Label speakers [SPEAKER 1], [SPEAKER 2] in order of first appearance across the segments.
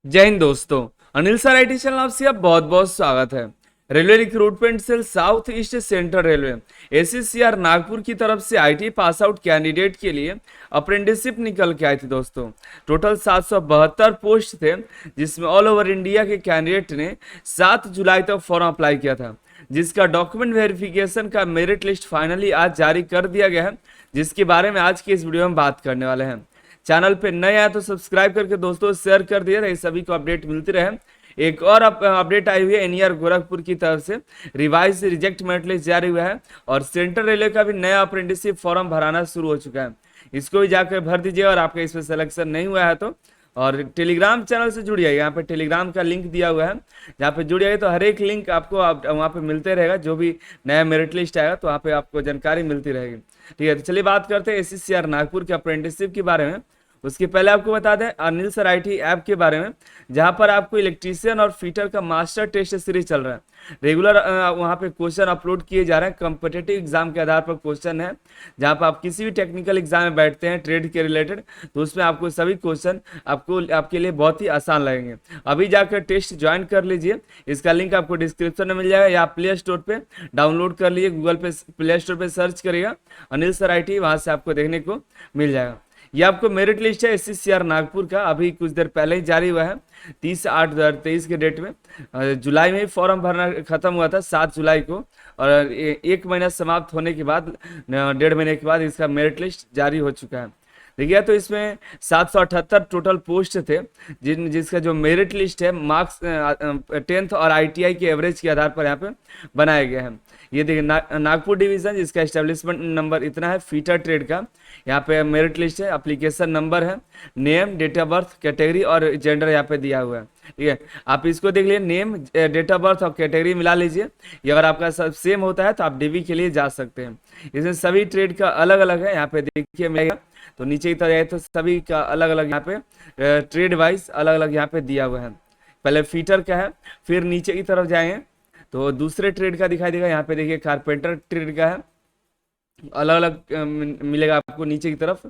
[SPEAKER 1] जय हिंद दोस्तों। Anil sir IT channel आपसे बहुत बहुत स्वागत है। Railway recruitment cell south east central railway SCCR Nagpur की तरफ से आईटी पास आउट कैंडिडेट के लिए अप्रेंटिसशिप निकल के आई थी दोस्तों। टोटल 772 पोस्ट थे, जिसमें ऑल ओवर इंडिया के कैंडिडेट ने 7 जुलाई तक फॉर्म अप्लाई किया था, जिसका डॉक्यूमेंट वेरिफिकेशन का मेरिट लिस्ट फाइनली आज जारी कर दिया गया है, जिसके बारे में आज की इस वीडियो में बात करने वाले हैं। चैनल पे नए आए तो सब्सक्राइब करके दोस्तों शेयर कर दिए ताकि सभी को अपडेट मिलती रहे। एक और अपडेट आई हुई है एनईआर गोरखपुर की तरफ से रिवाइज रिजेक्ट मेरिट लिस्ट जारी हुआ है और सेंट्रल रेलवे का भी नया अप्रेंटिसशिप फॉर्म भराना शुरू हो चुका है। इसको भी जाकर भर दीजिए और आपका इसमें सिलेक्शन नहीं हुआ है तो और टेलीग्राम चैनल से जुड़िए। यहाँ पे टेलीग्राम का लिंक दिया हुआ है, जहाँ पे जुड़िए तो हर एक लिंक आपको वहाँ पे मिलते रहेगा। जो भी नया मेरिट लिस्ट आएगा तो वहाँ पे आपको जानकारी मिलती रहेगी। ठीक है, तो चलिए बात करते हैं एससीसीआर नागपुर के अप्रेंटिसशिप के बारे में। उसके पहले आपको बता दें अनिल सर आईटी ऐप के बारे में, जहां पर आपको इलेक्ट्रीशियन और फिटर का मास्टर टेस्ट सीरीज चल रहा है। रेगुलर वहां पे क्वेश्चन अपलोड किए जा रहे हैं। कॉम्पिटिटिव एग्जाम के आधार पर क्वेश्चन है, जहां पर आप किसी भी टेक्निकल एग्जाम में बैठते हैं ट्रेड के रिलेटेड, तो उसमें आपको सभी क्वेश्चन आपके लिए बहुत ही आसान लगेंगे। अभी जाकर टेस्ट ज्वाइन कर लीजिए। इसका लिंक आपको डिस्क्रिप्शन में मिल जाएगा या प्ले स्टोर पे डाउनलोड कर लीजिए। गूगल पे प्ले स्टोर पे सर्च करिएगा अनिल सर आईटी, वहां से आपको देखने को मिल जाएगा। ये आपको मेरिट लिस्ट है एससीसीआर नागपुर का, अभी कुछ देर पहले ही जारी हुआ है 30/8/2023 के डेट में। जुलाई में फॉर्म भरना खत्म हुआ था 7 जुलाई को, और एक महीना समाप्त होने के बाद 1.5 महीने के बाद इसका मेरिट लिस्ट जारी हो चुका है। देखिए तो इसमें 778 टोटल पोस्ट थे, जिसका जो मेरिट लिस्ट है मार्क्स 10th और आईटीआई के एवरेज के आधार पर यहाँ पे बनाया गया है। ये देखिए नागपुर डिवीजन, जिसका एस्टेब्लिशमेंट नंबर इतना है, फीटर ट्रेड का यहाँ पे मेरिट लिस्ट है। एप्लीकेशन नंबर है, name, date of birth, category और जेंडर यहाँ पे दिया हुआ है। ठीक है, आप इसको देख लीजिए, नेम, डेट ऑफ बर्थ और कैटेगरी मिला लीजिए। ये अगर आपका सब सेम होता है तो आप डीवी के लिए जा सकते हैं। इसमें सभी ट्रेड का अलग अलग है, यहाँ पे देखिए मिलेगा। तो नीचे की तरफ जाए तो सभी का अलग अलग यहाँ पे ट्रेड वाइज अलग अलग यहाँ पे दिया हुआ है। पहले फीटर का है, फिर नीचे की तरफ जाएंगे तो दूसरे ट्रेड का दिखाई देगा। यहाँ पे देखिए कारपेंटर ट्रेड का है, अलग अलग मिलेगा आपको नीचे की तरफ।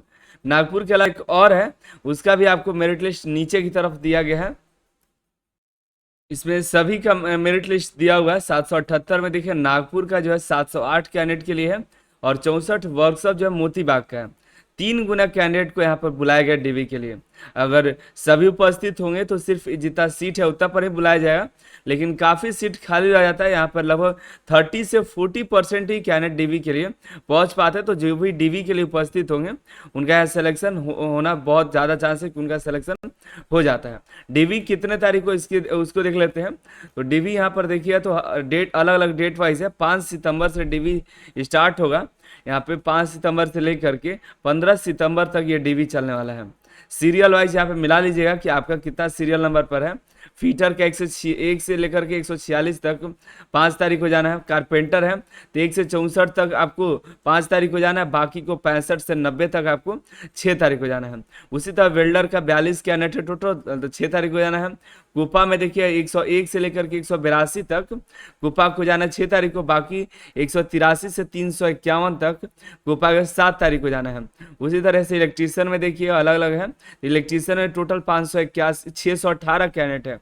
[SPEAKER 1] नागपुर के अलावा एक और है, उसका भी आपको मेरिट लिस्ट नीचे की तरफ दिया गया है। इसमें सभी का मेरिट लिस्ट दिया हुआ है। 778 में देखिए नागपुर का जो है 708 कैंडिडेट के लिए है, और 64 वर्कशॉप जो है मोती बाग का है। 3 गुना कैंडिडेट को यहाँ पर बुलाया गया डीवी के लिए। अगर सभी उपस्थित होंगे तो सिर्फ जितना सीट है उतना पर ही बुलाया जाएगा, लेकिन काफ़ी सीट खाली रह जाता है। यहाँ पर लगभग 30 से 40% ही कैंडिडेट डीवी के लिए पहुँच पाते हैं। तो जो भी डीवी के लिए उपस्थित होंगे उनका यहाँ सिलेक्शन होना बहुत ज़्यादा चांस है कि उनका सिलेक्शन हो जाता है। डीवी कितने तारीख को उसको देख लेते हैं। तो डीवी यहाँ पर देखिए तो डेट अलग अलग डेट वाइज है। 5 सितंबर से डीवी स्टार्ट होगा। यहाँ पे 5 सितंबर से लेकर के 15 सितंबर तक ये डीवी चलने वाला है। सीरियल वाइज यहाँ पे मिला लीजिएगा कि आपका कितना सीरियल नंबर पर है। फीटर का 1 से लेकर के 146 तक 5 तारीख को जाना है। कारपेंटर है तो 1 से 64 तक आपको 5 तारीख को जाना है। बाकी को 65 से 90 तक आपको 6 तारीख को जाना है। उसी तरह वेल्डर का 42 कैंडिडेट है टोटल, तो 6 तारीख को जाना है। कुपा में देखिए 101 से लेकर के 182 तक कुपा को जाना है 6 तारीख को। बाकी 183 से 351 तक कुपा के 7 तारीख को जाना है। उसी तरह से इलेक्ट्रीशियन में देखिए अलग अलग है। इलेक्ट्रीशियन में टोटल 581 618 कैंडिडेट है।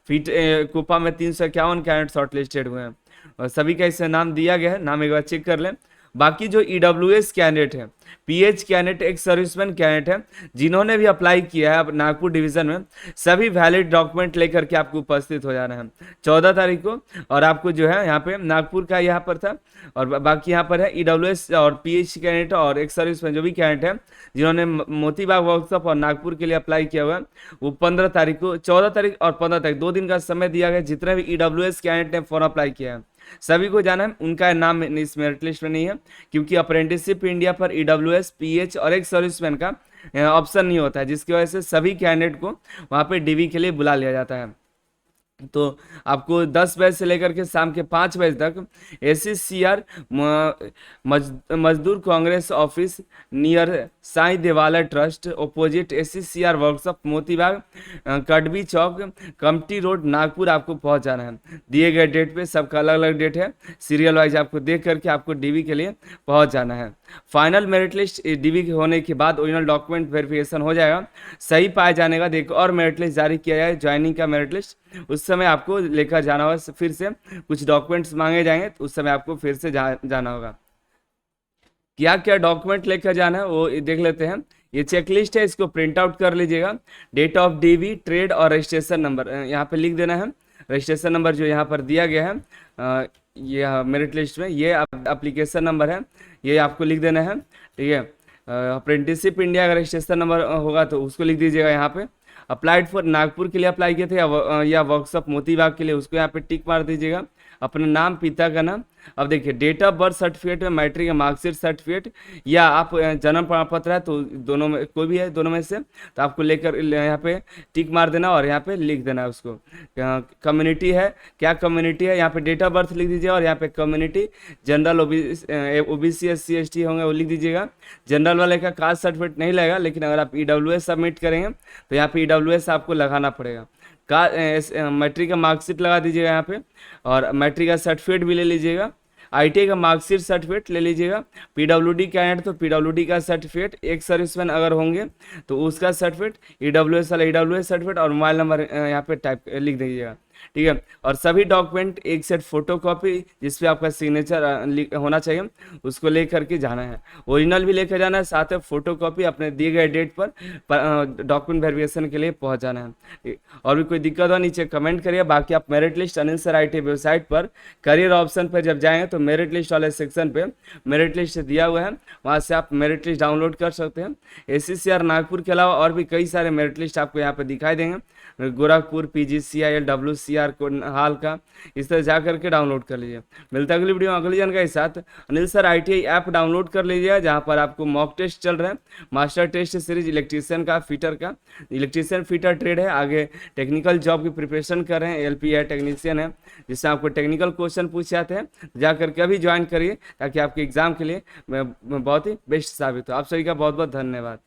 [SPEAKER 1] फीट कुपा में 351 कैंडिडेट शॉर्ट लिस्टेड हुए हैं, और सभी का इससे नाम दिया गया है। नाम एक बार चेक कर लें। बाकी जो ईडब्ल्यूएस कैंडिडेट है, पीएच कैंडिडेट, एक सर्विसमैन कैंडिडेट है, जिन्होंने भी अप्लाई किया है अब नागपुर डिवीजन में, सभी वैलिड डॉक्यूमेंट लेकर के आपको उपस्थित हो जाना है 14 तारीख को। और आपको जो है यहाँ पे नागपुर का यहाँ पर था, और बाकी यहाँ पर है ईडब्ल्यूएस और पीएच कैंडिडेट और एक सर्विसमैन जो भी कैंडिडेट है जिन्होंने मोतीबाग वर्कशॉप और नागपुर के लिए अप्लाई किया हुआ है, वो 15 तारीख को, 14 तारीख और 15 तारीख 2 दिन का समय दिया गया। जितने भी ईडब्ल्यूएस कैंडिडेट ने फॉर्म अप्लाई किया है सभी को जाना है। उनका नाम इस मेरिट लिस्ट में नहीं है, क्योंकि अप्रेंटिसशिप इंडिया पर ईडब्ल्यूएस, पीएच और एक सर्विसमैन का ऑप्शन नहीं होता है, जिसकी वजह से सभी कैंडिडेट को वहाँ पे डीवी के लिए बुला लिया जाता है। तो आपको 10 बजे से लेकर के शाम के 5 बजे तक एससीसीआर मजदूर कांग्रेस ऑफिस नियर साईं देवालय ट्रस्ट अपोजिट एससीसीआर वर्कशॉप मोतीबाग कड़बी चौक कमटी रोड नागपुर आपको पहुंच जाना है। दिए गए डेट पे सबका अलग अलग डेट है। सीरियल वाइज आपको देख करके आपको डीवी के लिए पहुंच जाना है। फाइनल मेरिट लिस्ट डीवी होने के बाद ओरिजिनल डॉक्यूमेंट वेरिफिकेशन हो जाएगा, सही पाए जाने का देखो और मेरिट लिस्ट जारी किया जाए, ज्वाइनिंग का मेरिट लिस्ट, उस समय आपको लेकर जाना होगा, फिर से कुछ डॉक्यूमेंट्स मांगे जाएंगे तो उस समय आपको फिर से जाना होगा। क्या क्या डॉक्यूमेंट लेकर जाना है वो देख लेते हैं। ये चेकलिस्ट है, इसको प्रिंट आउट कर लीजिएगा। डेट ऑफ डीवी, ट्रेड और रजिस्ट्रेशन नंबर यहाँ पे लिख देना है। रजिस्ट्रेशन नंबर जो यहाँ पर दिया गया है ये मेरिट लिस्ट में, ये एप्लीकेशन नंबर है, ये आपको लिख देना है। ठीक है, अप्रेंटिसशिप इंडिया का रजिस्ट्रेशन नंबर होगा तो उसको लिख दीजिएगा यहाँ पे। अप्लाइड फॉर नागपुर के लिए अप्लाई किए थे या वर्कशॉप मोतीबाग के लिए, उसको यहाँ पे टिक मार दीजिएगा। अपना नाम, पिता का नाम। अब देखिए डेट ऑफ बर्थ सर्टिफिकेट में मैट्रिक या मार्कशीट सर्टिफिकेट या आप जन्म प्रमाण पत्र है तो दोनों में कोई भी है, दोनों में से तो आपको लेकर यहाँ पे टिक मार देना और यहाँ पे लिख देना है उसको। कम्युनिटी है, क्या कम्युनिटी है, यहाँ पे डेट ऑफ बर्थ लिख दीजिए और यहाँ पे community general OBC SC ST होंगे वो लिख दीजिएगा। जनरल वाले का कास्ट सर्टिफिकेट नहीं लगेगा, लेकिन अगर आप EWS सबमिट करेंगे तो यहाँ पे EWS आपको लगाना पड़ेगा। का मैट्रिक का मार्कशीट लगा दीजिएगा यहाँ पे, और मैट्रिक का सर्टिफिकेट भी ले लीजिएगा। ITI का मार्कशीट सर्टिफिकेट ले लीजिएगा। PWD कैंडिडेट तो PWD का सर्टिफिकेट, एक सर्विसमैन अगर होंगे तो उसका सर्टिफिकेट, EWS वाला EWS सर्टिफिकेट और मोबाइल नंबर यहाँ पे टाइप लिख दीजिएगा। ठीक है, और सभी डॉक्यूमेंट एक सेट फोटो कॉपी जिसपे आपका सिग्नेचर होना चाहिए उसको ले करके जाना है। ओरिजिनल भी लेकर जाना है, साथ में फोटो कॉपी अपने दिए गए डेट पर डॉक्यूमेंट वेरिफिकेशन के लिए पहुंच जाना है। और भी कोई दिक्कत हो नीचे कमेंट करिए। बाकी आप merit list Anil sir ITI website पर करियर ऑप्शन पर जब जाएंगे तो मेरिट लिस्ट वाले सेक्शन पे मेरिट लिस्ट दिया हुआ है, वहाँ से आप मेरिट लिस्ट डाउनलोड कर सकते हैं। ACCR नागपुर के अलावा और भी कई सारे मेरिट लिस्ट आपको यहाँ पे दिखाई देंगे, गोरखपुर, PGCIL, WCR को हाल का, इस तरह जा करके डाउनलोड कर लीजिए। मिलता है अगली वीडियो में अगली जानकारी के साथ। Anil sir ITI app download कर लीजिए, जहाँ पर आपको मॉक टेस्ट चल रहा है, मास्टर टेस्ट सीरीज इलेक्ट्रीशियन का, फिटर का, इलेक्ट्रीशियन फिटर ट्रेड है, आगे टेक्निकल जॉब की प्रिपरेशन कर रहे हैं, LP है, टेक्नीशियन है, जिससे आपको टेक्निकल क्वेश्चन पूछे जाते हैं, जा करके अभी ज्वाइन करिए ताकि आपके एग्जाम के लिए बहुत ही बेस्ट साबित हो। आप सभी का बहुत बहुत धन्यवाद।